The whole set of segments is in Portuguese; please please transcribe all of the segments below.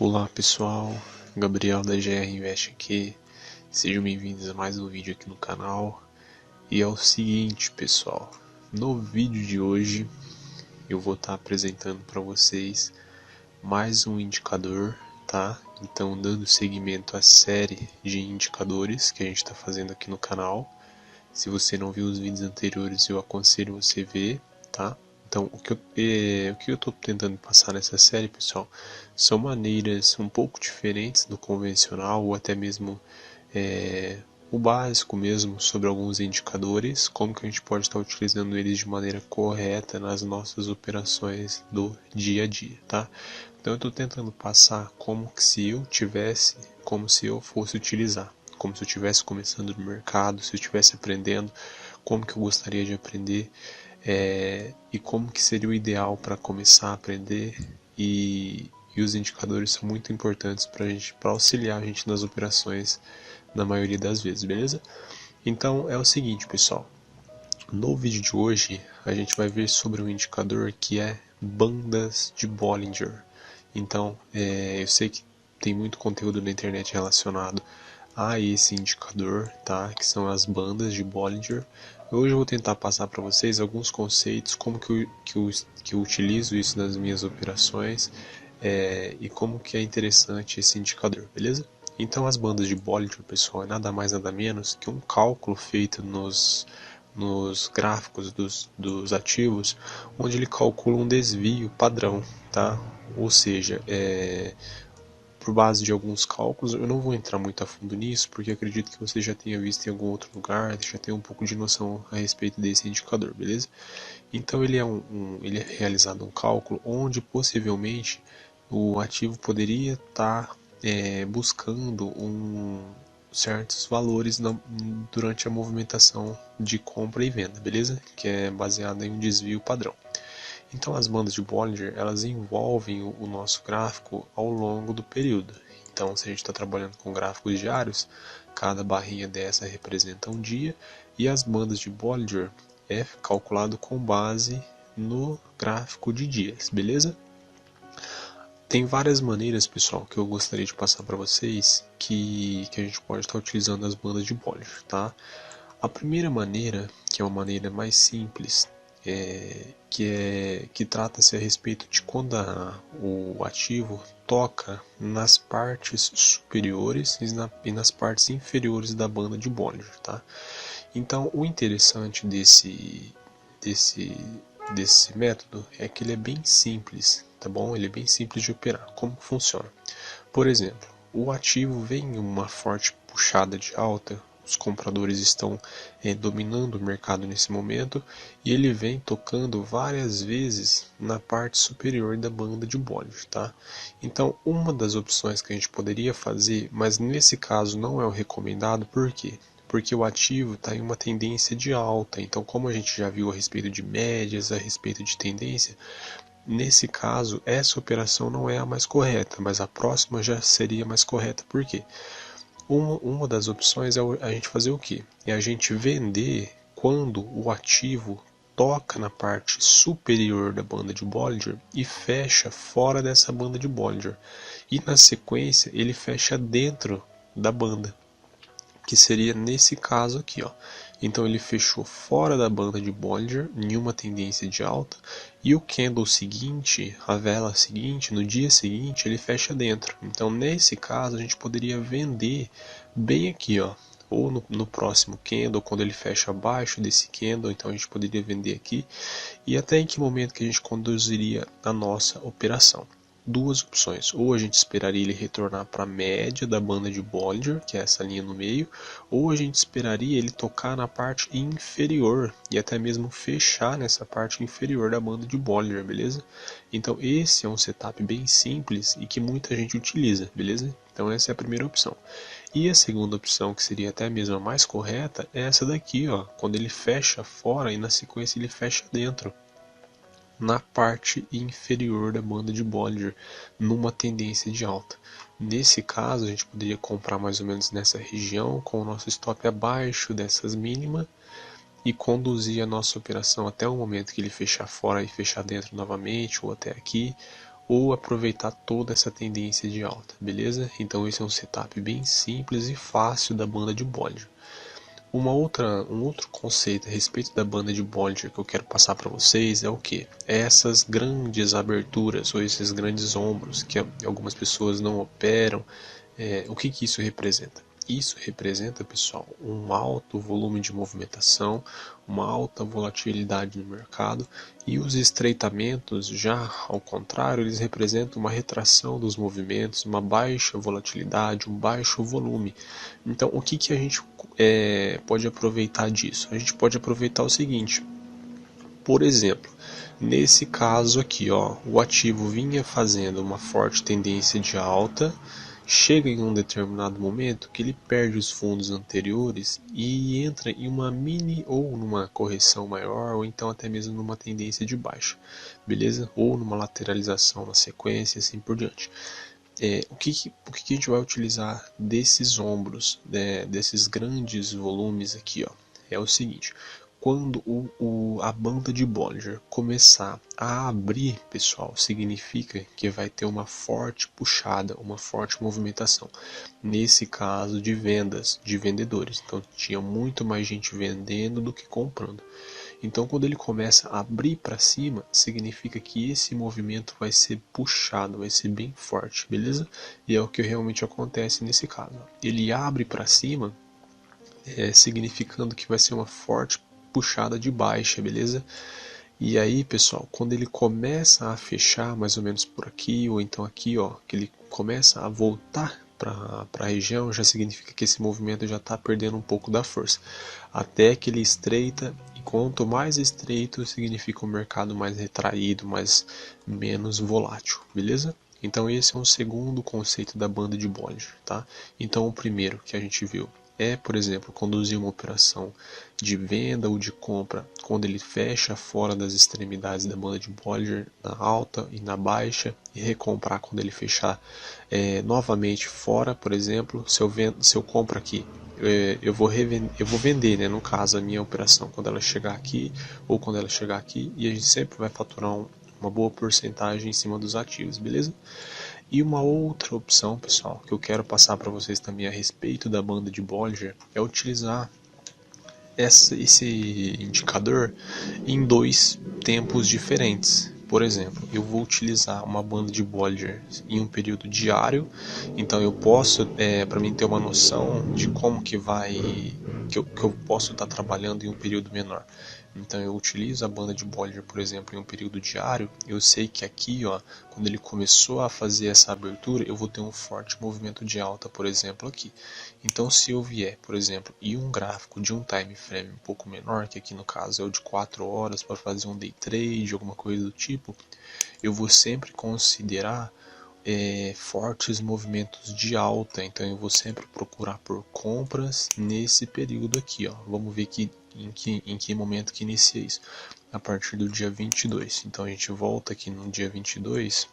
Olá pessoal, Gabriel da GR Invest aqui, sejam bem-vindos a mais um vídeo aqui no canal. E é o seguinte pessoal, no vídeo de hoje eu vou estar apresentando para vocês mais um indicador, tá? Então dando seguimento à série de indicadores que a gente está fazendo aqui no canal. Se você não viu os vídeos anteriores, eu aconselho você ver, tá? Então, o que eu estou tentando passar nessa série, pessoal, são maneiras um pouco diferentes do convencional, ou até mesmo o básico mesmo, sobre alguns indicadores, como que a gente pode estar utilizando eles de maneira correta nas nossas operações do dia a dia, tá? Então, eu estou tentando passar como que se eu tivesse, como se eu fosse utilizar. Como se eu estivesse começando no mercado, se eu estivesse aprendendo, como que eu gostaria de aprender e como que seria o ideal para começar a aprender e os indicadores são muito importantes para auxiliar a gente nas operações na maioria das vezes, beleza? Então é o seguinte pessoal, no vídeo de hoje a gente vai ver sobre um indicador que é bandas de Bollinger. Então eu sei que tem muito conteúdo na internet relacionado a esse indicador, tá? Que são as bandas de Bollinger. Hoje eu vou tentar passar para vocês alguns conceitos, como que eu utilizo isso nas minhas operações e como que é interessante esse indicador, beleza? Então as bandas de Bollinger, pessoal, é nada mais nada menos que um cálculo feito nos gráficos dos ativos, onde ele calcula um desvio padrão, tá? Ou seja, por base de alguns cálculos, eu não vou entrar muito a fundo nisso, porque acredito que você já tenha visto em algum outro lugar, já tem um pouco de noção a respeito desse indicador, beleza? Então ele ele é realizado um cálculo onde possivelmente o ativo poderia estar buscando certos valores durante a movimentação de compra e venda, beleza? Que é baseada em um desvio padrão. Então as bandas de Bollinger, elas envolvem o nosso gráfico ao longo do período. Então se a gente está trabalhando com gráficos diários, cada barrinha dessa representa um dia, e as bandas de Bollinger é calculado com base no gráfico de dias, beleza? Tem várias maneiras, pessoal, que eu gostaria de passar para vocês que a gente pode estar utilizando as bandas de Bollinger, tá? A primeira maneira, que é uma maneira mais simples, que trata-se a respeito de quando o ativo toca nas partes superiores e nas partes inferiores da banda de Bollinger, tá? Então, o interessante desse, desse método é que ele é bem simples, tá bom? Ele é bem simples de operar. Como funciona? Por exemplo, o ativo vem em uma forte puxada de alta, os compradores estão dominando o mercado nesse momento e ele vem tocando várias vezes na parte superior da banda de Bollinger, tá? Então, uma das opções que a gente poderia fazer, mas nesse caso não é o recomendado, por quê? Porque o ativo está em uma tendência de alta, então como a gente já viu a respeito de médias, a respeito de tendência, nesse caso essa operação não é a mais correta, mas a próxima já seria mais correta. Por quê? Uma das opções é a gente fazer o quê? É a gente vender quando o ativo toca na parte superior da banda de Bollinger e fecha fora dessa banda de Bollinger. E na sequência ele fecha dentro da banda, que seria nesse caso aqui, ó. Então ele fechou fora da banda de Bollinger em uma tendência de alta e o candle seguinte, a vela seguinte, no dia seguinte ele fecha dentro. Então nesse caso a gente poderia vender bem aqui, ó, ou no próximo candle, quando ele fecha abaixo desse candle, então a gente poderia vender aqui e até em que momento que a gente conduziria a nossa operação. Duas opções, ou a gente esperaria ele retornar para a média da banda de Bollinger, que é essa linha no meio, ou a gente esperaria ele tocar na parte inferior e até mesmo fechar nessa parte inferior da banda de Bollinger, beleza? Então esse é um setup bem simples e que muita gente utiliza, beleza? Então essa é a primeira opção. E a segunda opção, que seria até mesmo a mais correta, é essa daqui, ó, quando ele fecha fora e na sequência ele fecha dentro, na parte inferior da banda de Bollinger, numa tendência de alta. Nesse caso, a gente poderia comprar mais ou menos nessa região, com o nosso stop abaixo dessas mínimas, e conduzir a nossa operação até o momento que ele fechar fora e fechar dentro novamente, ou até aqui, ou aproveitar toda essa tendência de alta, beleza? Então esse é um setup bem simples e fácil da banda de Bollinger. Um outro conceito a respeito da banda de Bollinger que eu quero passar para vocês é o que? É essas grandes aberturas ou esses grandes ombros que algumas pessoas não operam. O que isso representa? Isso representa, pessoal, um alto volume de movimentação, uma alta volatilidade no mercado, e os estreitamentos, já ao contrário, eles representam uma retração dos movimentos, uma baixa volatilidade, um baixo volume. Então, o que a gente pode aproveitar disso? A gente pode aproveitar o seguinte: por exemplo, nesse caso aqui, ó, o ativo vinha fazendo uma forte tendência de alta, chega em um determinado momento que ele perde os fundos anteriores e entra em uma mini ou numa correção maior, ou então até mesmo numa tendência de baixa, beleza? Ou numa lateralização na sequência, assim por diante. O que a gente vai utilizar desses ombros, desses grandes volumes aqui, ó, é o seguinte: quando a banda de Bollinger começar a abrir, pessoal, significa que vai ter uma forte puxada, uma forte movimentação. Nesse caso de vendas, de vendedores. Então tinha muito mais gente vendendo do que comprando. Então, quando ele começa a abrir para cima, significa que esse movimento vai ser puxado, vai ser bem forte, beleza? E é o que realmente acontece nesse caso. Ele abre para cima, significando que vai ser uma forte puxada de baixa, beleza? E aí, pessoal, quando ele começa a fechar mais ou menos por aqui, ou então aqui, ó, que ele começa a voltar para a região, já significa que esse movimento já está perdendo um pouco da força. Até que ele estreita, e quanto mais estreito, significa um mercado mais retraído, menos volátil, beleza? Então esse é um segundo conceito da banda de Bollinger, tá? Então o primeiro que a gente viu é, por exemplo, conduzir uma operação de venda ou de compra quando ele fecha fora das extremidades da banda de Bollinger, na alta e na baixa, e recomprar quando ele fechar novamente fora, por exemplo. Se eu compro aqui, eu vou vender, né, no caso, a minha operação quando ela chegar aqui ou quando ela chegar aqui, e a gente sempre vai faturar uma boa porcentagem em cima dos ativos, beleza? E uma outra opção, pessoal, que eu quero passar para vocês também a respeito da banda de Bollinger é utilizar esse indicador em dois tempos diferentes. Por exemplo, eu vou utilizar uma banda de Bollinger em um período diário, então eu posso, para mim ter uma noção de como que eu posso estar trabalhando em um período menor. Então eu utilizo a banda de Bollinger, por exemplo, em um período diário. Eu sei que aqui, ó, quando ele começou a fazer essa abertura, eu vou ter um forte movimento de alta, por exemplo, aqui. Então se eu vier, por exemplo, e um gráfico de um time frame um pouco menor, que aqui no caso é o de 4 horas, para fazer um day trade, alguma coisa do tipo, eu vou sempre considerar fortes movimentos de alta. Então eu vou sempre procurar por compras nesse período aqui, ó. Vamos ver em que momento que inicia isso. A partir do dia 22. Então a gente volta aqui no dia 22,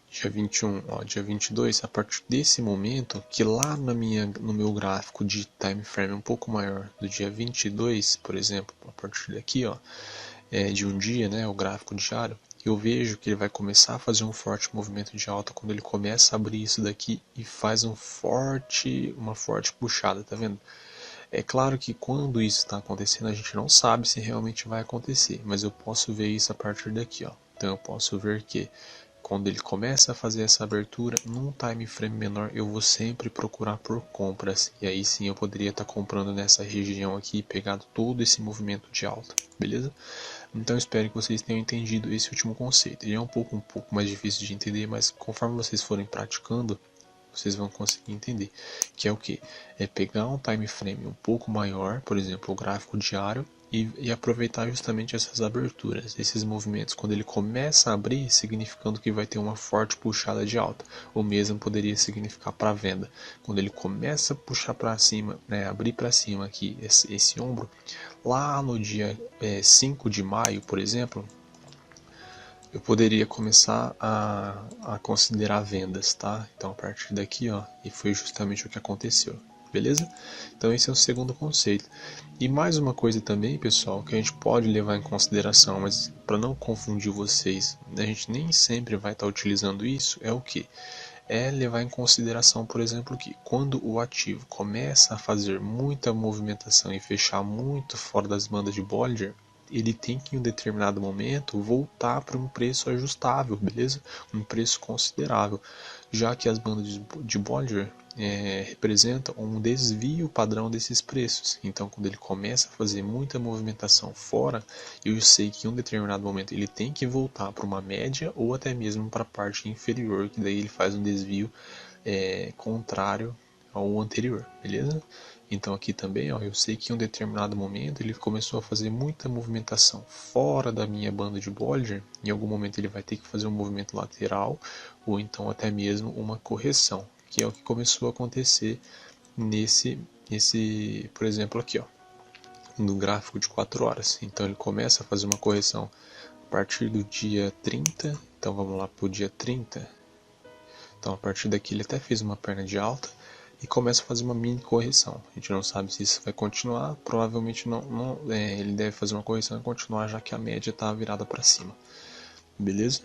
dia 21, ó, dia 22, a partir desse momento, que lá no meu gráfico de time frame um pouco maior, do dia 22, por exemplo, a partir daqui, ó, de um dia, né, o gráfico diário, eu vejo que ele vai começar a fazer um forte movimento de alta quando ele começa a abrir isso daqui e faz uma forte puxada, tá vendo? É claro que quando isso está acontecendo, a gente não sabe se realmente vai acontecer, mas eu posso ver isso a partir daqui, ó. Então eu posso ver que quando ele começa a fazer essa abertura, num time frame menor, eu vou sempre procurar por compras. E aí sim eu poderia estar comprando nessa região aqui e pegado todo esse movimento de alta, beleza? Então espero que vocês tenham entendido esse último conceito. Ele é um pouco mais difícil de entender, mas conforme vocês forem praticando, vocês vão conseguir entender. Que é o que? É pegar um time frame um pouco maior, por exemplo, o gráfico diário, e aproveitar justamente essas aberturas, esses movimentos. Quando ele começa a abrir, significando que vai ter uma forte puxada de alta. O mesmo poderia significar para venda. Quando ele começa a puxar para cima, né, abrir para cima aqui esse ombro, lá no dia 5 de maio, por exemplo, eu poderia começar a considerar vendas, tá? Então a partir daqui, ó, e foi justamente o que aconteceu. beleza? Então esse é o segundo conceito. E mais uma coisa também, pessoal, que a gente pode levar em consideração, mas para não confundir vocês, a gente nem sempre vai estar utilizando isso, é o que? É levar em consideração, por exemplo, que quando o ativo começa a fazer muita movimentação e fechar muito fora das bandas de Bollinger, ele tem que em um determinado momento voltar para um preço ajustável, beleza? Um preço considerável, já que as bandas de Bollinger representam um desvio padrão desses preços. Então, quando ele começa a fazer muita movimentação fora, eu sei que em um determinado momento ele tem que voltar para uma média ou até mesmo para a parte inferior, que daí ele faz um desvio contrário ao anterior, beleza? Então aqui também, ó, eu sei que em um determinado momento ele começou a fazer muita movimentação fora da minha banda de Bollinger. Em algum momento ele vai ter que fazer um movimento lateral ou então até mesmo uma correção, que é o que começou a acontecer nesse, por exemplo, aqui, ó, no gráfico de 4 horas. Então ele começa a fazer uma correção a partir do dia 30. Então vamos lá para o dia 30. Então a partir daqui ele até fez uma perna de alta e começa a fazer uma mini correção. A gente não sabe se isso vai continuar, provavelmente não ele deve fazer uma correção e continuar, já que a média está virada para cima. Beleza?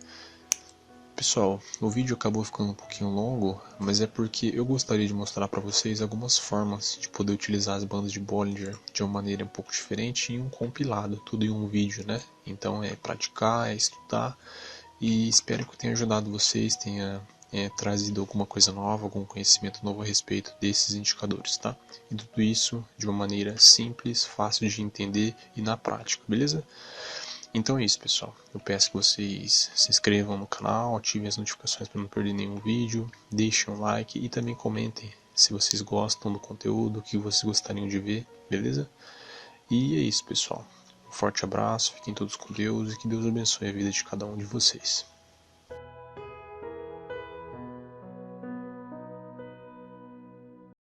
Pessoal, o vídeo acabou ficando um pouquinho longo, mas é porque eu gostaria de mostrar para vocês algumas formas de poder utilizar as bandas de Bollinger de uma maneira um pouco diferente em um compilado, tudo em um vídeo, né? Então é praticar, é estudar e espero que eu tenha ajudado vocês, tenha trazido alguma coisa nova, algum conhecimento novo a respeito desses indicadores, tá? E tudo isso de uma maneira simples, fácil de entender e na prática, beleza? Então é isso, pessoal. Eu peço que vocês se inscrevam no canal, ativem as notificações para não perder nenhum vídeo, deixem um like e também comentem se vocês gostam do conteúdo, o que vocês gostariam de ver, beleza? E é isso, pessoal. Um forte abraço, fiquem todos com Deus e que Deus abençoe a vida de cada um de vocês.